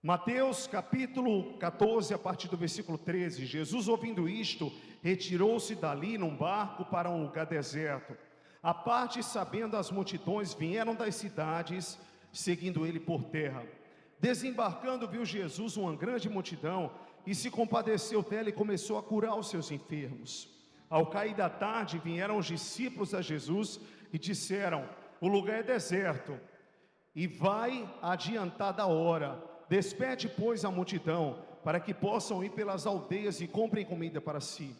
Mateus capítulo 14, a partir do versículo 13. Jesus, ouvindo isto, retirou-se dali num barco para um lugar deserto. À parte, sabendo as multidões, vieram das cidades, seguindo ele por terra. Desembarcando, viu Jesus uma grande multidão, e se compadeceu dela e começou a curar os seus enfermos. Ao cair da tarde, vieram os discípulos a Jesus e disseram: o lugar é deserto, e vai adiantada a hora. Despede, pois, a multidão, para que possam ir pelas aldeias e comprem comida para si.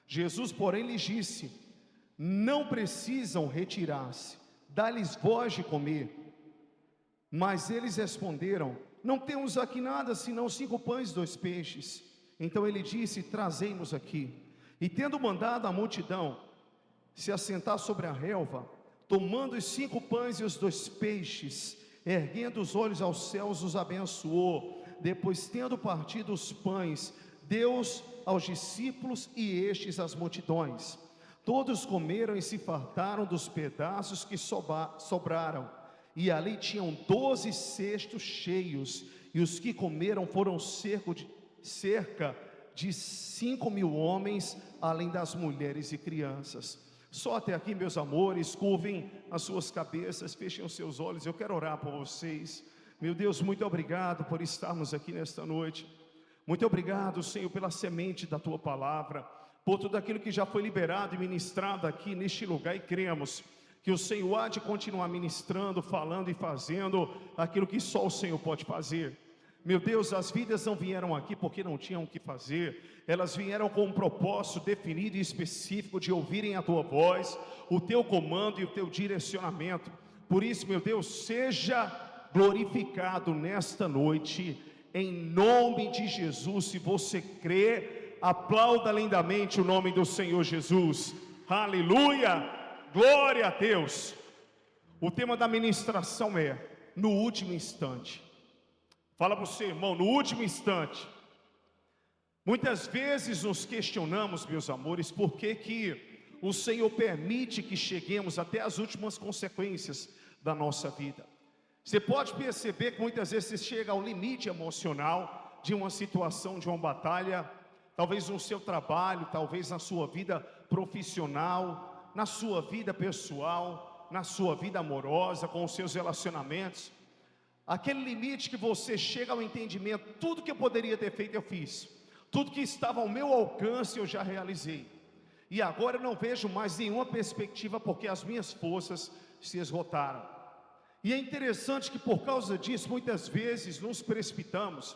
Jesus, porém, lhes disse: não precisam retirar-se, dá-lhes voz de comer. Mas eles responderam: não temos aqui nada, senão 5 pães e 2 peixes. Então ele disse: trazei-nos aqui. E tendo mandado a multidão se assentar sobre a relva, tomando os 5 pães e os 2 peixes, erguendo os olhos aos céus, os abençoou. Depois, tendo partido os pães, deu-os aos discípulos e estes às multidões. Todos comeram e se fartaram dos pedaços que sobraram. E ali tinham 12 cestos cheios. E os que comeram foram cerca de 5.000 homens, além das mulheres e crianças. Só até aqui, meus amores. Curvem as suas cabeças, fechem os seus olhos. Eu quero orar por vocês. Meu Deus, muito obrigado por estarmos aqui nesta noite. Muito obrigado, Senhor, pela semente da Tua palavra, por tudo aquilo que já foi liberado e ministrado aqui neste lugar. E cremos que o Senhor há de continuar ministrando, falando e fazendo aquilo que só o Senhor pode fazer. Meu Deus, as vidas não vieram aqui porque não tinham o que fazer. Elas vieram com um propósito definido e específico de ouvirem a Tua voz, o Teu comando e o Teu direcionamento. Por isso, meu Deus, seja glorificado nesta noite, em nome de Jesus. Se você crê, aplauda lindamente o nome do Senhor Jesus. Aleluia, glória a Deus. O tema da ministração é: no último instante. Fala para você, irmão, no último instante. Muitas vezes nos questionamos, meus amores, por que o Senhor permite que cheguemos até as últimas consequências da nossa vida. Você pode perceber que muitas vezes você chega ao limite emocional de uma situação, de uma batalha, talvez no seu trabalho, talvez na sua vida profissional, na sua vida pessoal, na sua vida amorosa, com os seus relacionamentos. Aquele limite que você chega ao entendimento: tudo que eu poderia ter feito eu fiz, tudo que estava ao meu alcance eu já realizei, e agora eu não vejo mais nenhuma perspectiva porque as minhas forças se esgotaram. E é interessante que por causa disso, muitas vezes nos precipitamos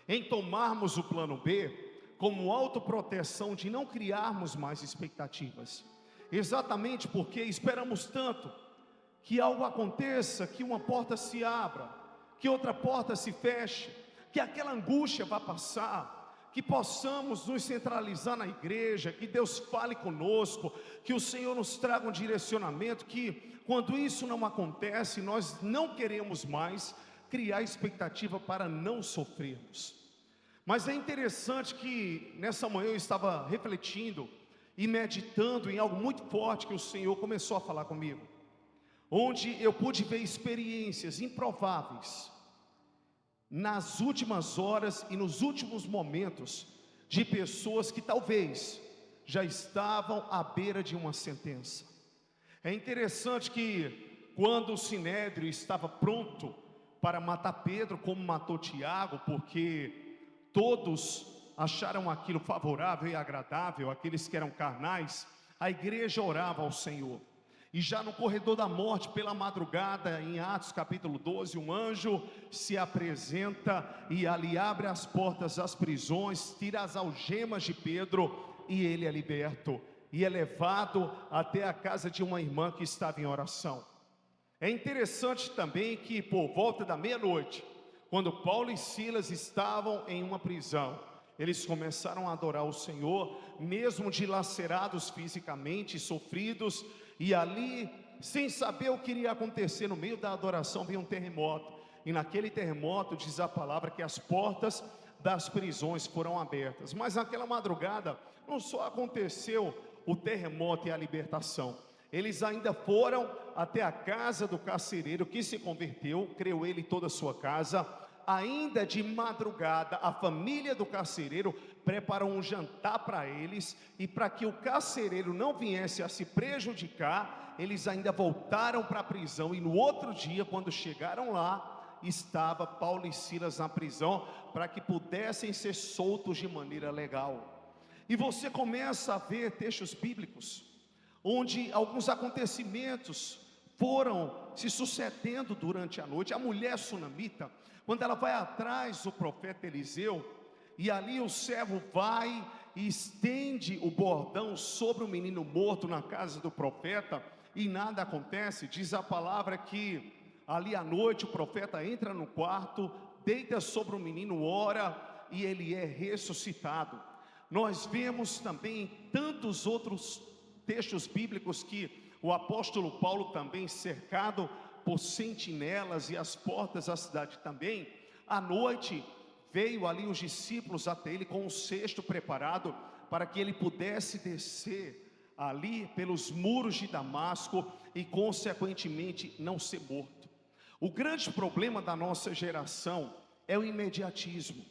em tomarmos o plano B como autoproteção de não criarmos mais expectativas, exatamente porque esperamos tanto que algo aconteça, que uma porta se abra, que outra porta se feche, que aquela angústia vá passar, que possamos nos centralizar na igreja, que Deus fale conosco, que o Senhor nos traga um direcionamento, que quando isso não acontece, nós não queremos mais criar expectativa para não sofrermos. Mas é interessante que nessa manhã eu estava refletindo e meditando em algo muito forte que o Senhor começou a falar comigo, onde eu pude ver experiências improváveis nas últimas horas e nos últimos momentos de pessoas que talvez já estavam à beira de uma sentença. É interessante que quando o Sinédrio estava pronto para matar Pedro, como matou Tiago, porque todos acharam aquilo favorável e agradável, aqueles que eram carnais, a igreja orava ao Senhor. E já no corredor da morte, pela madrugada, em Atos capítulo 12, um anjo se apresenta e ali abre as portas das prisões, tira as algemas de Pedro e ele é liberto e é levado até a casa de uma irmã que estava em oração. É interessante também que por volta da meia-noite, quando Paulo e Silas estavam em uma prisão, eles começaram a adorar o Senhor, mesmo dilacerados fisicamente, sofridos, e ali, sem saber o que iria acontecer, no meio da adoração veio um terremoto, e naquele terremoto diz a palavra que as portas das prisões foram abertas. Mas naquela madrugada, não só aconteceu o terremoto e a libertação, eles ainda foram até a casa do carcereiro que se converteu, creu ele e toda a sua casa, ainda de madrugada, a família do carcereiro preparou um jantar para eles, e para que o carcereiro não viesse a se prejudicar, eles ainda voltaram para a prisão, e no outro dia, quando chegaram lá, estava Paulo e Silas na prisão, para que pudessem ser soltos de maneira legal. E você começa a ver textos bíblicos, onde alguns acontecimentos foram se sucedendo durante a noite. A mulher sunamita, quando ela vai atrás do profeta Eliseu, e ali o servo vai e estende o bordão sobre o menino morto na casa do profeta, e nada acontece. Diz a palavra que ali à noite o profeta entra no quarto, deita sobre o menino, ora, e ele é ressuscitado. Nós vemos também tantos outros textos bíblicos que o apóstolo Paulo, também cercado por sentinelas e as portas da cidade também, à noite veio ali os discípulos até ele com um cesto preparado para que ele pudesse descer ali pelos muros de Damasco e consequentemente não ser morto. O grande problema da nossa geração é o imediatismo,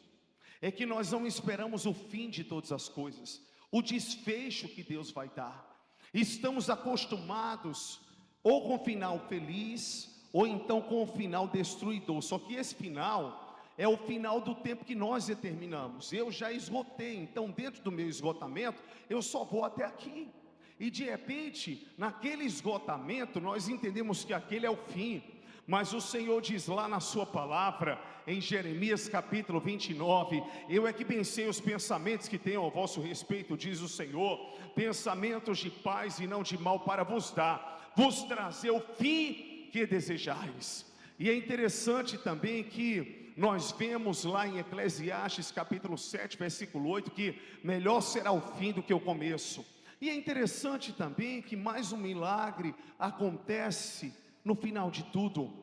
é que nós não esperamos o fim de todas as coisas, o desfecho que Deus vai dar. Estamos acostumados ou com o final feliz, ou então com o final destruidor. Só que esse final é o final do tempo que nós determinamos. Eu já esgotei, então dentro do meu esgotamento, eu só vou até aqui. E de repente, naquele esgotamento, nós entendemos que aquele é o fim. Mas o Senhor diz lá na sua palavra, em Jeremias capítulo 29, eu é que pensei os pensamentos que tenho ao vosso respeito, diz o Senhor, pensamentos de paz e não de mal, para vos dar, vos trazer o fim que desejais. E é interessante também que nós vemos lá em Eclesiastes capítulo 7, versículo 8, que melhor será o fim do que o começo. E é interessante também que mais um milagre acontece no final de tudo.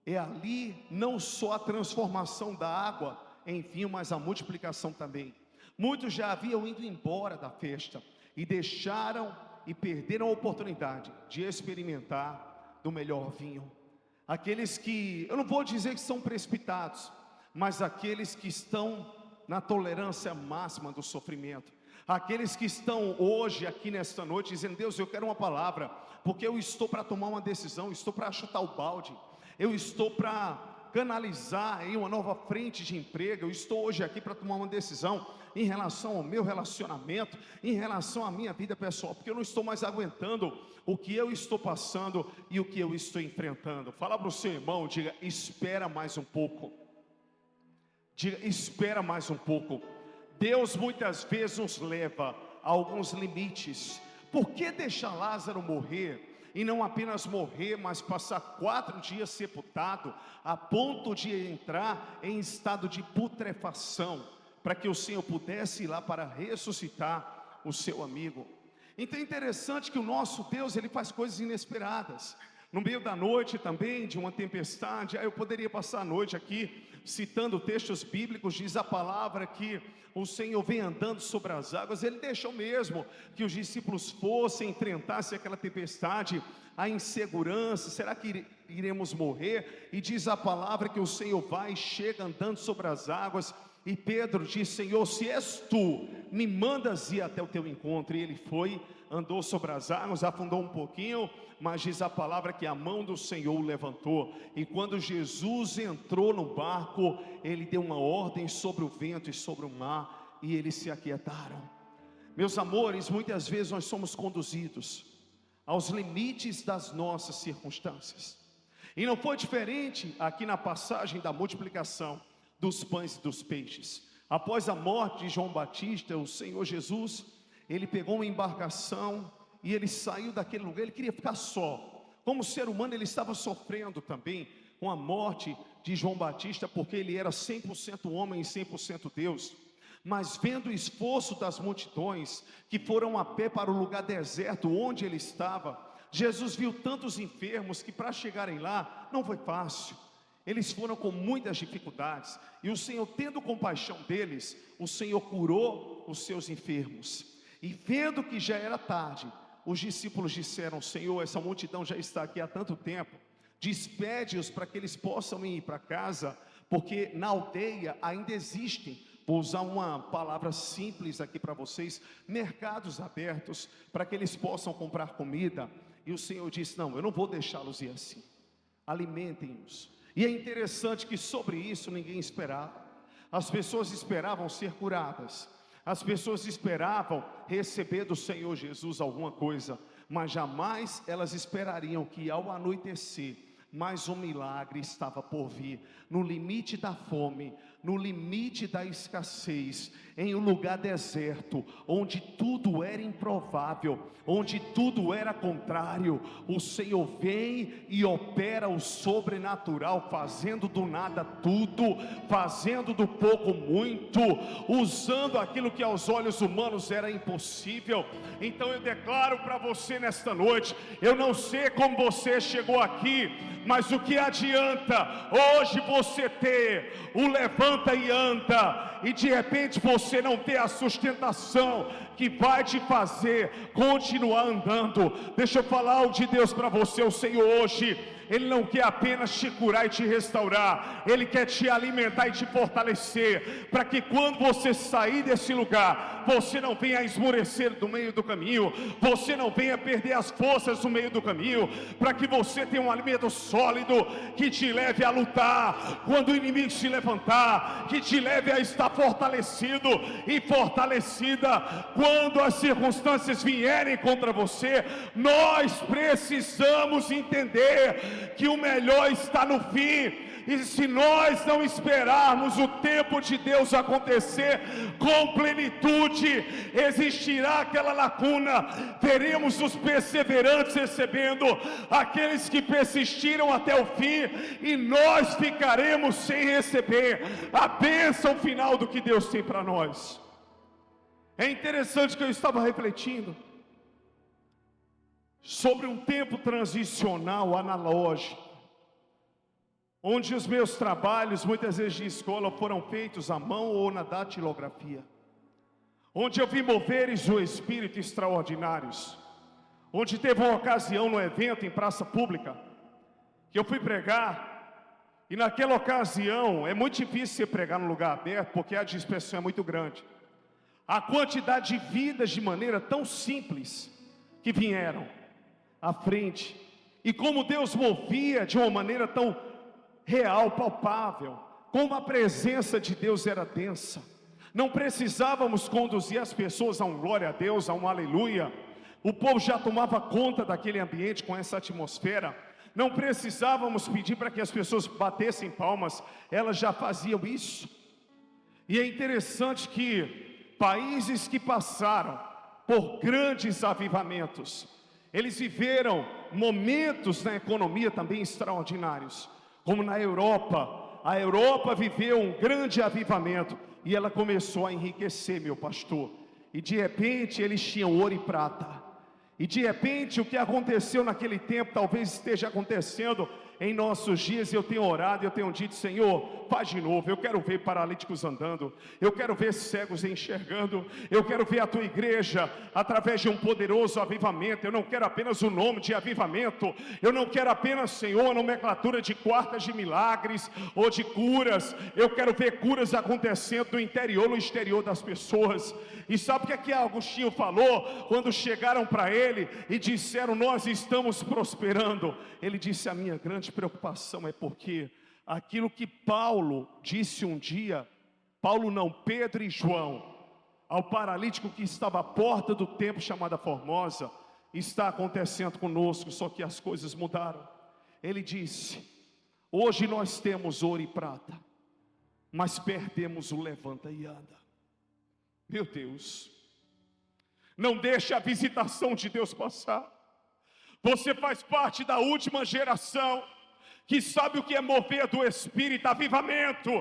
É ali não só a transformação da água em vinho, mas a multiplicação também. Muitos já haviam ido embora da festa e deixaram e perderam a oportunidade de experimentar do melhor vinho. Aqueles que, eu não vou dizer que são precipitados, mas aqueles que estão na tolerância máxima do sofrimento. Aqueles que estão hoje aqui nesta noite dizendo: Deus, eu quero uma palavra, porque eu estou para tomar uma decisão, estou para chutar o balde, eu estou para canalizar em uma nova frente de emprego, eu estou hoje aqui para tomar uma decisão em relação ao meu relacionamento, em relação à minha vida pessoal, porque eu não estou mais aguentando o que eu estou passando e o que eu estou enfrentando. Fala para o seu irmão, diga: espera mais um pouco. Diga: espera mais um pouco. Deus muitas vezes nos leva a alguns limites. Por que deixar Lázaro morrer? E não apenas morrer, mas passar 4 dias sepultado, a ponto de entrar em estado de putrefação, para que o Senhor pudesse ir lá para ressuscitar o seu amigo. Então é interessante que o nosso Deus, Ele faz coisas inesperadas. No meio da noite também, de uma tempestade, eu poderia passar a noite aqui citando textos bíblicos. Diz a palavra que o Senhor vem andando sobre as águas. Ele deixou mesmo que os discípulos fossem, enfrentassem aquela tempestade, a insegurança, será que iremos morrer? E diz a palavra que o Senhor vai e chega andando sobre as águas, e Pedro diz: Senhor, se és tu, me mandas ir até o teu encontro. E ele foi, andou sobre as águas, afundou um pouquinho, mas diz a palavra que a mão do Senhor o levantou, e quando Jesus entrou no barco, ele deu uma ordem sobre o vento e sobre o mar, e eles se aquietaram. Meus amores, muitas vezes nós somos conduzidos aos limites das nossas circunstâncias, e não foi diferente aqui na passagem da multiplicação dos pães e dos peixes. Após a morte de João Batista, o Senhor Jesus, ele pegou uma embarcação e ele saiu daquele lugar. Ele queria ficar só. Como ser humano, ele estava sofrendo também com a morte de João Batista, porque ele era 100% homem e 100% Deus. Mas vendo o esforço das multidões que foram a pé para o lugar deserto onde ele estava, Jesus viu tantos enfermos que para chegarem lá não foi fácil. Eles foram com muitas dificuldades, e o Senhor, tendo compaixão deles, o Senhor curou os seus enfermos. E vendo que já era tarde, os discípulos disseram: Senhor, essa multidão já está aqui há tanto tempo, despede-os para que eles possam ir para casa, porque na aldeia ainda existem, vou usar uma palavra simples aqui para vocês, mercados abertos para que eles possam comprar comida. E o Senhor disse: não, eu não vou deixá-los ir assim, alimentem-os. E é interessante que sobre isso ninguém esperava. As pessoas esperavam ser curadas, as pessoas esperavam receber do Senhor Jesus alguma coisa, mas jamais elas esperariam que ao anoitecer mais um milagre estava por vir. No limite da fome, no limite da escassez, em um lugar deserto, onde tudo era improvável, onde tudo era contrário, o Senhor vem e opera o sobrenatural, fazendo do nada tudo, fazendo do pouco muito, usando aquilo que aos olhos humanos era impossível. Então eu declaro para você nesta noite, eu não sei como você chegou aqui, mas o que adianta hoje você ter o levanta e anda, e de repente você não ter a sustentação que vai te fazer continuar andando? Deixa eu falar algo de Deus para você. O Senhor hoje, Ele não quer apenas te curar e te restaurar, Ele quer te alimentar e te fortalecer, para que quando você sair desse lugar, você não venha esmorecer no meio do caminho, você não venha perder as forças no meio do caminho, para que você tenha um alimento sólido, que te leve a lutar, quando o inimigo se levantar, que te leve a estar fortalecido e fortalecida, quando as circunstâncias vierem contra você. Nós precisamos entender que o melhor está no fim, e se nós não esperarmos o tempo de Deus acontecer com plenitude, existirá aquela lacuna. Veremos os perseverantes recebendo, aqueles que persistiram até o fim, e nós ficaremos sem receber a bênção final do que Deus tem para nós. É interessante que eu estava refletindo sobre um tempo transicional analógico, onde os meus trabalhos, muitas vezes de escola, foram feitos à mão ou na datilografia, onde eu vi moveres do Espírito extraordinários, onde teve uma ocasião no evento em praça pública, que eu fui pregar, e naquela ocasião, é muito difícil você pregar num lugar aberto, porque a dispersão é muito grande. A quantidade de vidas de maneira tão simples, que vieram à frente, e como Deus movia de uma maneira tão real, palpável, como a presença de Deus era densa. Não precisávamos conduzir as pessoas a um glória a Deus, a um aleluia. O povo já tomava conta daquele ambiente com essa atmosfera. Não precisávamos pedir para que as pessoas batessem palmas, elas já faziam isso. E é interessante que países que passaram por grandes avivamentos, eles viveram momentos na economia também extraordinários, como na Europa. A Europa viveu um grande avivamento, e ela começou a enriquecer, meu pastor, e de repente eles tinham ouro e prata, e de repente o que aconteceu naquele tempo, talvez esteja acontecendo em nossos dias. Eu tenho orado, eu tenho dito: Senhor, faz de novo. Eu quero ver paralíticos andando, eu quero ver cegos enxergando, eu quero ver a tua igreja através de um poderoso avivamento. Eu não quero apenas o nome de avivamento, eu não quero apenas, Senhor, a nomenclatura de quartas de milagres ou de curas. Eu quero ver curas acontecendo no interior, no exterior das pessoas. E sabe o que Agostinho falou quando chegaram para ele e disseram: nós estamos prosperando? Ele disse: a minha grande preocupação é porque aquilo que Paulo disse um dia, Paulo não, Pedro e João, ao paralítico que estava à porta do templo chamada Formosa, está acontecendo conosco, só que as coisas mudaram. Ele disse: hoje nós temos ouro e prata, mas perdemos o levanta e anda. Meu Deus, não deixe a visitação de Deus passar. Você faz parte da última geração que sabe o que é mover do Espírito. Avivamento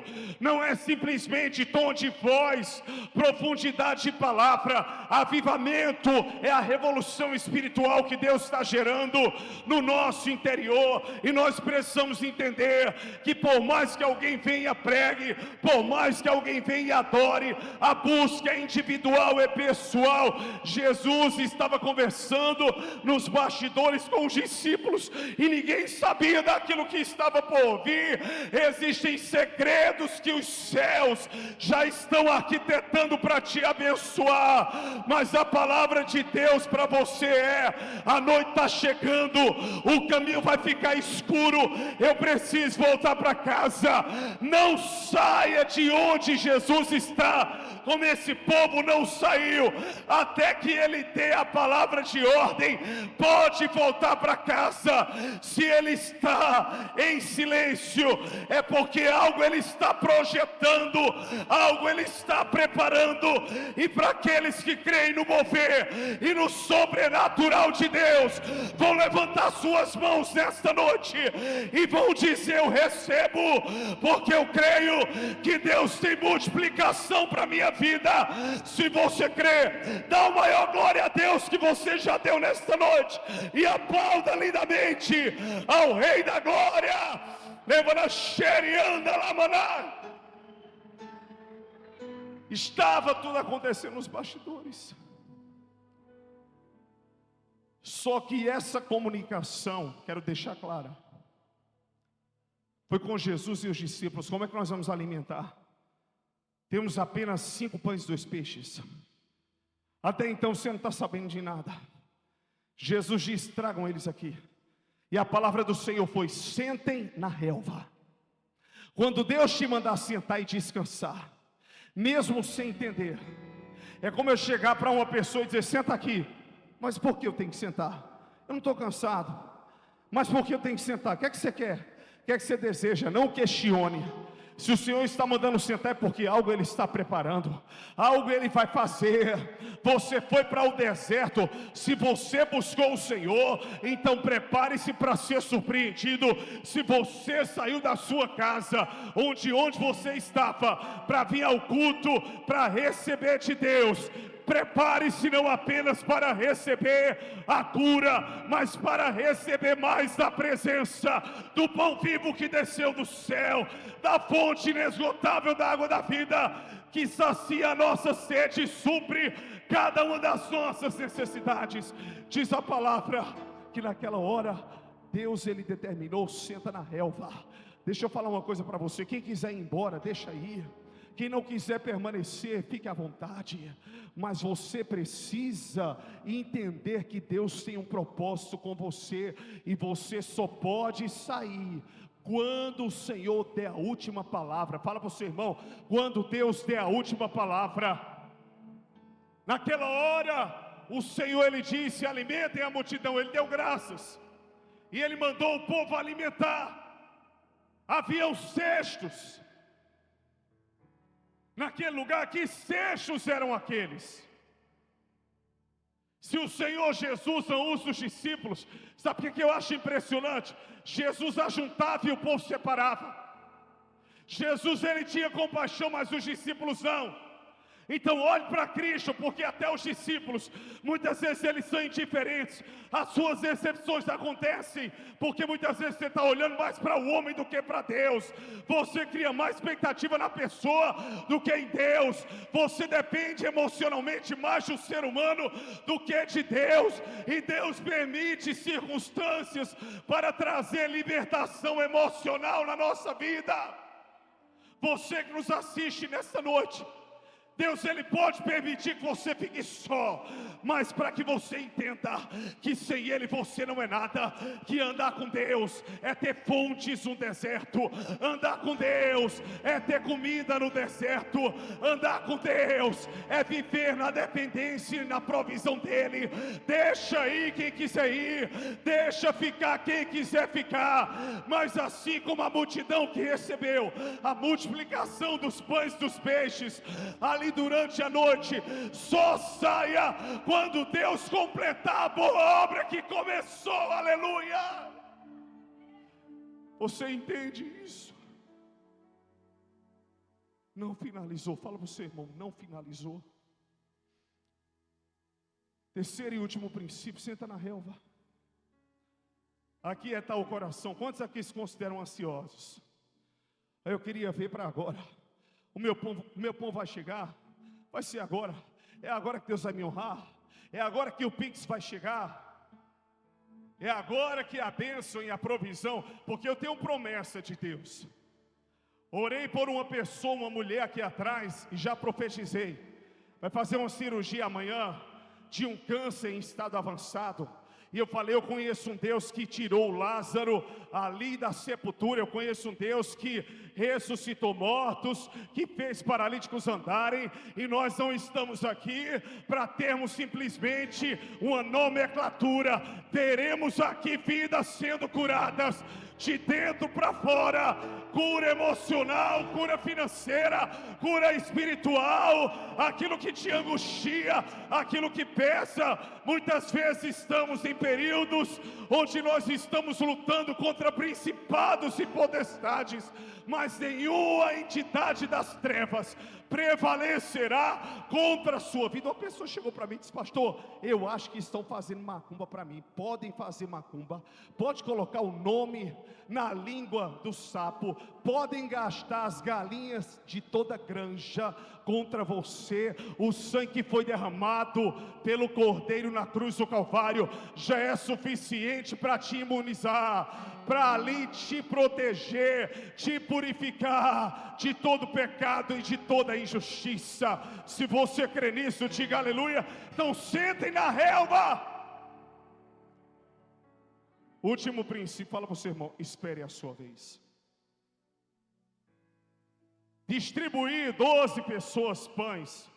não é simplesmente tom de voz, profundidade de palavra. Avivamento é a revolução espiritual que Deus está gerando no nosso interior. E nós precisamos entender que por mais que alguém venha pregue, por mais que alguém venha e adore, a busca é individual, é pessoal. Jesus estava conversando nos bastidores com os discípulos e ninguém sabia daquilo que que estava por vir. Existem segredos que os céus já estão arquitetando para te abençoar, mas a palavra de Deus para você é: a noite está chegando, o caminho vai ficar escuro, eu preciso voltar para casa. Não saia de onde Jesus está, como esse povo não saiu, até que ele dê a palavra de ordem. Pode voltar para casa. Se ele está em silêncio, é porque algo ele está projetando, algo ele está preparando. E para aqueles que creem no mover e no sobrenatural de Deus, vão levantar suas mãos nesta noite e vão dizer: eu recebo, porque eu creio que Deus tem multiplicação para minha vida. Se você crê, dá o maior glória a Deus que você já deu nesta noite e aplauda lindamente ao Rei da Glória. Leva-na xerianda lá, maná. Estava tudo acontecendo nos bastidores. Só que essa comunicação, quero deixar clara, foi com Jesus e os discípulos. Como é que nós vamos alimentar? Temos apenas 5 pães e 2 peixes. Até então você não está sabendo de nada. Jesus diz: tragam eles aqui. E a palavra do Senhor foi: sentem na relva. Quando Deus te mandar sentar e descansar, mesmo sem entender, é como eu chegar para uma pessoa e dizer: senta aqui. Mas por que eu tenho que sentar? Eu não estou cansado. Mas por que eu tenho que sentar? O que é que você quer? O que é que você deseja? Não questione. Se o Senhor está mandando sentar, é porque algo Ele está preparando, algo Ele vai fazer. Você foi para o deserto. Se você buscou o Senhor, então prepare-se para ser surpreendido. Se você saiu da sua casa, onde você estava, para vir ao culto, para receber de Deus, prepare-se não apenas para receber a cura, mas para receber mais da presença do pão vivo que desceu do céu, da fonte inesgotável da água da vida, que sacia a nossa sede e supre cada uma das nossas necessidades. Diz a palavra que naquela hora Deus ele determinou: senta na relva. Deixa eu falar uma coisa para você: quem quiser ir embora, deixa ir. Quem não quiser permanecer, fique à vontade. Mas você precisa entender que Deus tem um propósito com você, e você só pode sair quando o Senhor der a última palavra. Fala para o seu irmão: quando Deus der a última palavra. Naquela hora, o Senhor ele disse: alimentem a multidão. Ele deu graças e ele mandou o povo alimentar. Havia os cestos. Naquele lugar, que cestos eram aqueles? Se o Senhor Jesus não usa os discípulos, sabe o que eu acho impressionante? Jesus ajuntava e o povo separava. Jesus ele tinha compaixão, mas os discípulos não. Então olhe para Cristo, porque até os discípulos, muitas vezes eles são indiferentes. As suas decepções acontecem, porque muitas vezes você está olhando mais para o homem do que para Deus. Você cria mais expectativa na pessoa do que em Deus. Você depende emocionalmente mais do ser humano do que de Deus. E Deus permite circunstâncias para trazer libertação emocional na nossa vida. Você que nos assiste nesta noite, Deus ele pode permitir que você fique só, mas para que você entenda que sem Ele você não é nada, que andar com Deus é ter fontes no deserto, andar com Deus é ter comida no deserto, andar com Deus é viver na dependência e na provisão dEle. Deixa ir quem quiser ir, deixa ficar quem quiser ficar, mas assim como a multidão que recebeu a multiplicação dos pães e dos peixes, ali durante a noite, só saia quando Deus completar a boa obra que começou. Aleluia! Você entende isso? Não finalizou. Fala para o seu irmão: não finalizou. Terceiro e último princípio: senta na relva. Aqui está o coração. Quantos aqui se consideram ansiosos? Eu queria ver para agora. O meu pão vai chegar. Vai ser agora. É agora que Deus vai me honrar. É agora que o Pix vai chegar. É agora que a bênção e a provisão, porque eu tenho promessa de Deus. Orei por uma pessoa, uma mulher aqui atrás, e já profetizei. Vai fazer uma cirurgia amanhã de um câncer em estado avançado. E eu falei, eu conheço um Deus que tirou Lázaro ali da sepultura. Eu conheço um Deus que ressuscitou mortos, que fez paralíticos andarem. E nós não estamos aqui para termos simplesmente uma nomenclatura. Teremos aqui vidas sendo curadas de dentro para fora. Cura emocional, cura financeira, cura espiritual. Aquilo que te angustia, aquilo que pesa. Muitas vezes estamos em períodos onde nós estamos lutando contra principados e potestades, mas nenhuma entidade das trevas prevalecerá contra a sua vida. Uma pessoa chegou para mim e disse: pastor, eu acho que estão fazendo macumba para mim. Podem fazer macumba, pode colocar o nome na língua do sapo, podem gastar as galinhas de toda granja contra você. O sangue que foi derramado pelo Cordeiro na cruz do Calvário já é suficiente para te imunizar, para ali te proteger, te purificar de todo pecado e de toda injustiça. Se você crê nisso, diga aleluia. Então sentem na relva. Último princípio, fala para o seu irmão: espere a sua vez. Distribuir 12 pessoas pães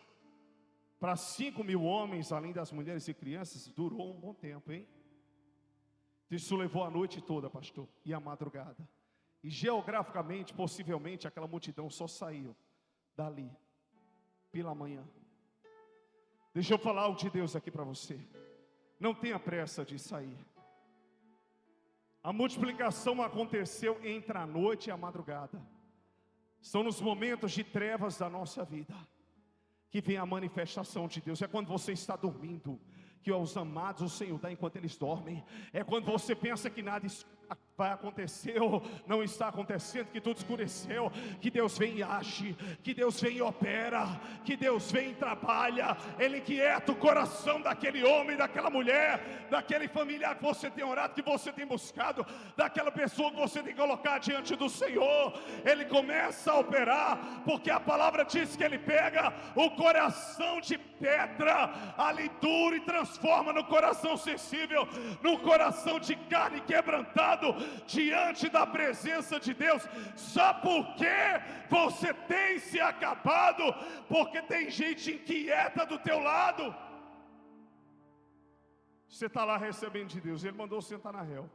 para 5.000 homens, além das mulheres e crianças, durou um bom tempo, hein? Isso levou a noite toda, pastor, e a madrugada. E geograficamente, possivelmente, aquela multidão só saiu dali pela manhã. Deixa eu falar algo de Deus aqui para você. Não tenha pressa de sair. A multiplicação aconteceu entre a noite e a madrugada. São nos momentos de trevas da nossa vida que vem a manifestação de Deus. É quando você está dormindo que aos amados o Senhor dá enquanto eles dormem. É quando você pensa que nada vai acontecer ou não está acontecendo, que tudo escureceu, que Deus vem e age, que Deus vem e opera, que Deus vem e trabalha. Ele inquieta o coração daquele homem, daquela mulher, daquele familiar que você tem orado, que você tem buscado, daquela pessoa que você tem que colocar diante do Senhor. Ele começa a operar, porque a palavra diz que Ele pega o coração de pedra ali duro e transforma no coração sensível, no coração de carne quebrantado diante da presença de Deus. Sabe por que você tem se acabado? Porque tem gente inquieta do teu lado. Você está lá recebendo de Deus, Ele mandou sentar na relva.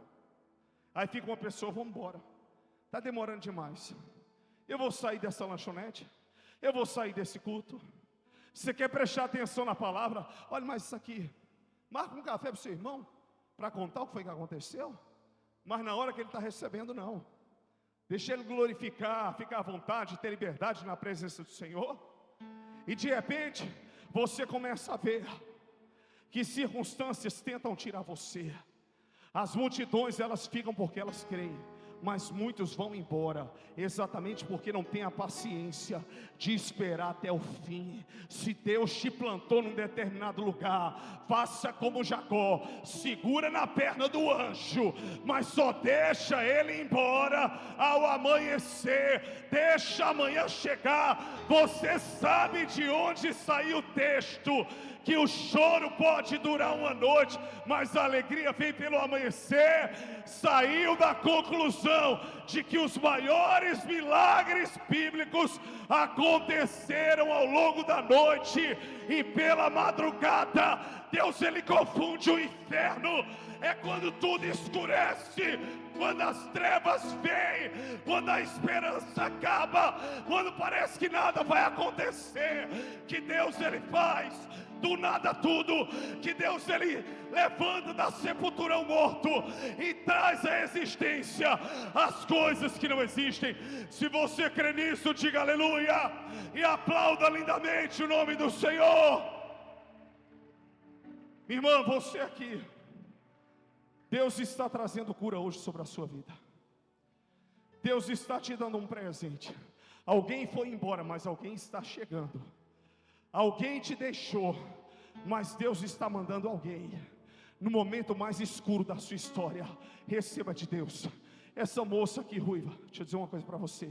Aí fica uma pessoa: vamos embora, está demorando demais, eu vou sair dessa lanchonete, eu vou sair desse culto. Você quer prestar atenção na palavra? Olha, mas isso aqui, marca um café para o seu irmão, para contar o que foi que aconteceu. Mas na hora que ele está recebendo, não. Deixa ele glorificar, ficar à vontade, ter liberdade na presença do Senhor. E de repente, você começa a ver que circunstâncias tentam tirar você. As multidões, elas ficam porque elas creem, mas muitos vão embora, exatamente porque não tem a paciência de esperar até o fim. Se Deus te plantou num determinado lugar, faça como Jacó, segura na perna do anjo, mas só deixa ele ir embora ao amanhecer. Deixa amanhã chegar. Você sabe de onde saiu o texto, que o choro pode durar uma noite, mas a alegria vem pelo amanhecer. Saiu da conclusão de que os maiores milagres bíblicos aconteceram ao longo da noite, e pela madrugada Deus, Ele confunde o inferno. É quando tudo escurece, quando as trevas vêm, quando a esperança acaba, quando parece que nada vai acontecer, que Deus, Ele faz do nada tudo, que Deus, Ele levanta da sepultura o morto e traz à existência as coisas que não existem. Se você crê nisso, diga aleluia e aplauda lindamente o nome do Senhor. Irmã, você aqui, Deus está trazendo cura hoje sobre a sua vida. Deus está te dando um presente. Alguém foi embora, mas alguém está chegando. Alguém te deixou, mas Deus está mandando alguém. no momento mais escuro da sua história, receba de Deus. Essa moça aqui ruiva, deixa eu dizer uma coisa para você.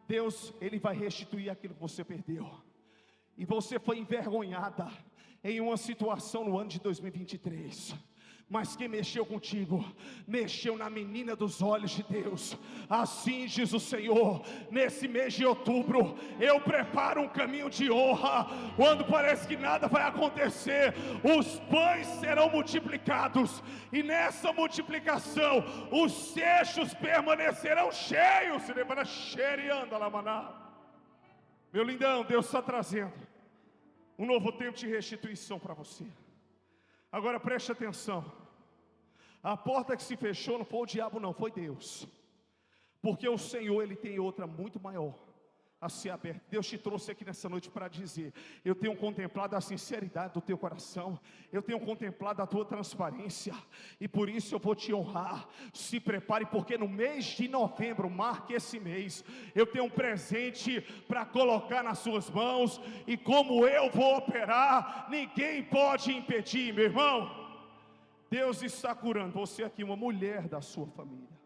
Deus, Ele vai restituir aquilo que você perdeu. E você foi envergonhada em uma situação no ano de 2023. Mas quem mexeu contigo, mexeu na menina dos olhos de Deus. Assim diz o Senhor: nesse mês de outubro, eu preparo um caminho de honra. Quando parece que nada vai acontecer, os pães serão multiplicados, e nessa multiplicação, os cestos permanecerão cheios. Meu lindão, Deus está trazendo um novo tempo de restituição para você. Agora preste atenção. A porta que se fechou não foi o diabo não, foi Deus. Porque o Senhor, Ele tem outra muito maior a ser aberta. Deus te trouxe aqui nessa noite para dizer: eu tenho contemplado a sinceridade do teu coração, eu tenho contemplado a tua transparência, e por isso eu vou te honrar. Se prepare, porque no mês de novembro, marque esse mês, eu tenho um presente para colocar nas suas mãos, e como eu vou operar, ninguém pode impedir. Meu irmão, Deus está curando você aqui, uma mulher da sua família.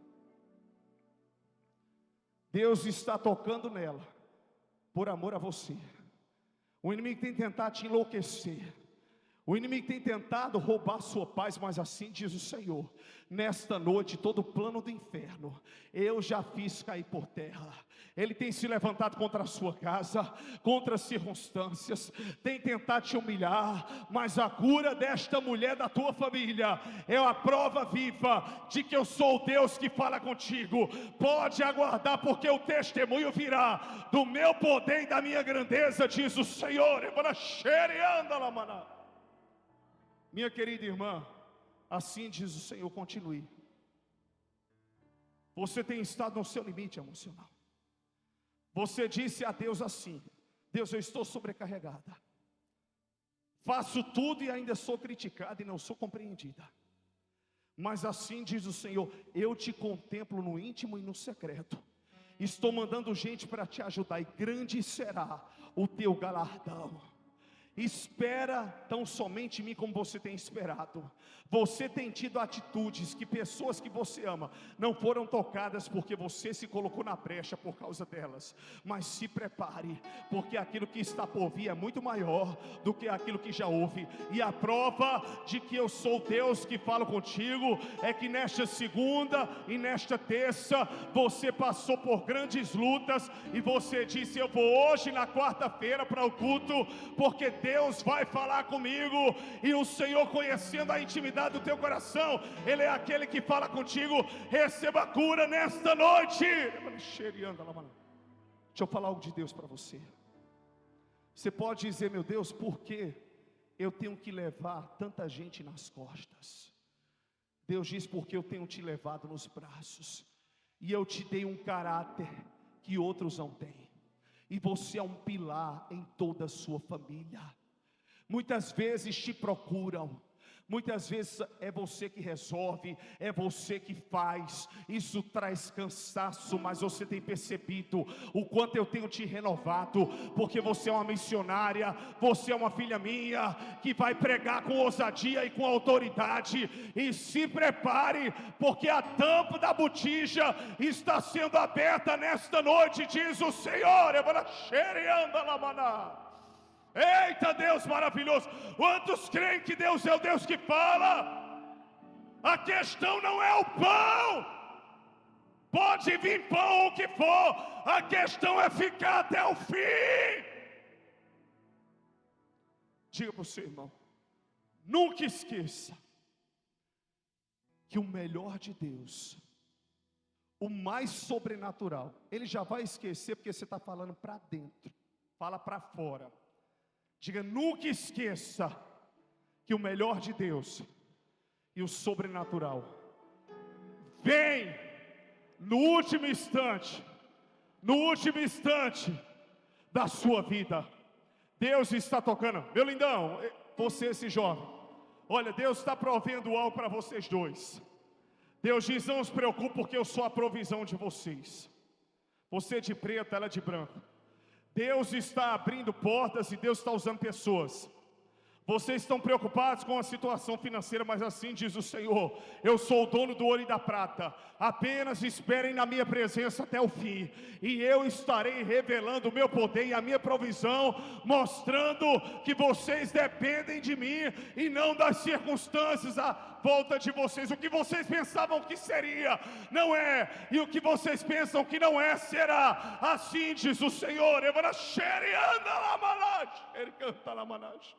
Deus está tocando nela por amor a você. O inimigo tem tentado te enlouquecer, o inimigo tem tentado roubar sua paz, mas assim diz o Senhor: nesta noite todo plano do inferno eu já fiz cair por terra. Ele tem se levantado contra a sua casa, contra as circunstâncias, tem tentado te humilhar, mas a cura desta mulher da tua família é a prova viva de que eu sou o Deus que fala contigo. Pode aguardar, porque o testemunho virá do meu poder e da minha grandeza, diz o Senhor. Minha querida irmã, assim diz o Senhor: continue. Você tem estado no seu limite emocional. Você disse a Deus assim: Deus, eu estou sobrecarregada, faço tudo e ainda sou criticada e não sou compreendida. Mas assim diz o Senhor: eu te contemplo no íntimo e no secreto. Estou mandando gente para te ajudar, e grande será o teu galardão. Espera tão somente em mim como você tem esperado. Você tem tido atitudes que pessoas que você ama não foram tocadas, porque você se colocou na brecha por causa delas. Mas se prepare, porque aquilo que está por vir é muito maior do que aquilo que já houve. E a prova de que eu sou Deus que falo contigo é que nesta segunda e nesta terça você passou por grandes lutas, e você disse: eu vou hoje na quarta-feira para o culto, porque Deus vai falar comigo. E o Senhor, conhecendo a intimidade do teu coração, Ele é aquele que fala contigo. Receba cura nesta noite. Deixa eu falar algo de Deus para você. Você pode dizer: meu Deus, por que eu tenho que levar tanta gente nas costas? Deus diz: porque eu tenho te levado nos braços, e eu te dei um caráter que outros não têm, e você é um pilar em toda a sua família. Muitas vezes te procuram, muitas vezes é você que resolve, é você que faz. Isso traz cansaço, mas você tem percebido o quanto eu tenho te renovado, porque você é uma missionária, você é uma filha minha, que vai pregar com ousadia e com autoridade. E se prepare, porque a tampa da botija está sendo aberta nesta noite, diz o Senhor. Eita, Deus maravilhoso! Quantos creem que Deus é o Deus que fala? A questão não é o pão, pode vir pão ou o que for, a questão é ficar até o fim. Diga para o seu irmão: nunca esqueça que o melhor de Deus, o mais sobrenatural, Ele já vai esquecer, porque você está falando para dentro, fala para fora. Diga: nunca esqueça que o melhor de Deus e o sobrenatural vem no último instante da sua vida. Deus está tocando. Meu lindão, você, esse jovem, olha, Deus está provendo algo para vocês dois. Deus diz: não se preocupe, porque eu sou a provisão de vocês. Você de preto, ela de branco. Deus está abrindo portas, e Deus está usando pessoas. Vocês estão preocupados com a situação financeira, mas assim diz o Senhor: eu sou o dono do ouro e da prata. Apenas esperem na minha presença até o fim, e eu estarei revelando o meu poder e a minha provisão, mostrando que vocês dependem de mim e não das circunstâncias à volta de vocês. O que vocês pensavam que seria, não é, e o que vocês pensam que não é, será. Assim diz o Senhor. Ele canta lá managem.